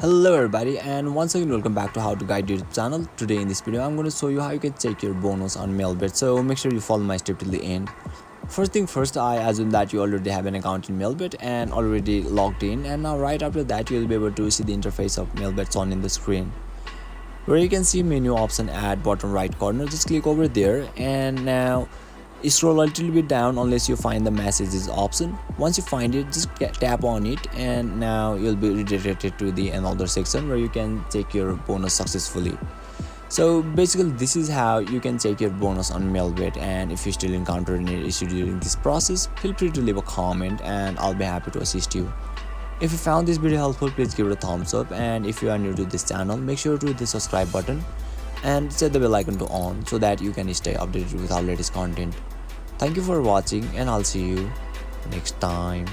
Hello everybody, and once again welcome back to How to Guide YouTube channel. Today in this video I'm going to show you how you can check your bonus on Melbet, so make sure you follow my step till the end. First thing first, I assume that you already have an account in Melbet and already logged in, and now right after that you will be able to see the interface of Melbet on in the screen, where you can see menu option at bottom right corner. Just click over there, and now scroll a little bit down unless you find the messages option. Once you find it, just tap on it, and now you'll be redirected to the another section where you can check your bonus successfully. So basically this is how you can check your bonus on Melbet, and if you still encounter any issue during this process, feel free to leave a comment and I'll be happy to assist you. If you found this video helpful, please give it a thumbs up, and if you are new to this channel, make sure to hit the subscribe button and set the bell icon to on so that you can stay updated with our latest content. Thank you for watching, and I'll see you next time.